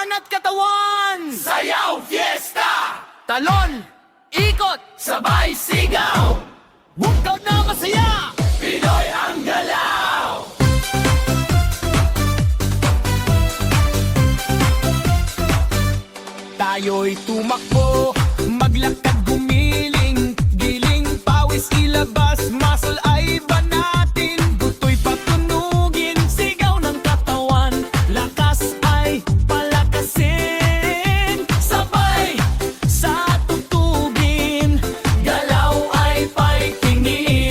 Banat katawan, Sayaw, fiesta! talon, ikot, Sabay sigaw! workout na masaya. Pinoy ang galaw! Tayo'y tumakbo, maglakad gumiling, giling, pawis ilabas, muscle ay banatin, buto'y patunugin, sigaw ng katawan, lakas ay palakasin, sabay sa tugtugin, galaw ay paikingin.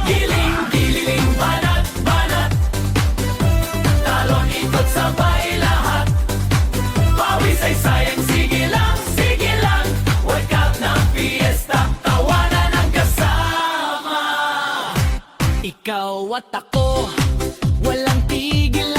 Giling, giling, banat, banat, talon, ikot, sabay lahat. Pawis ay sayang, sige lang, workout ng fiesta, tawanan ang kasama. Ikaw at ako, walang tigil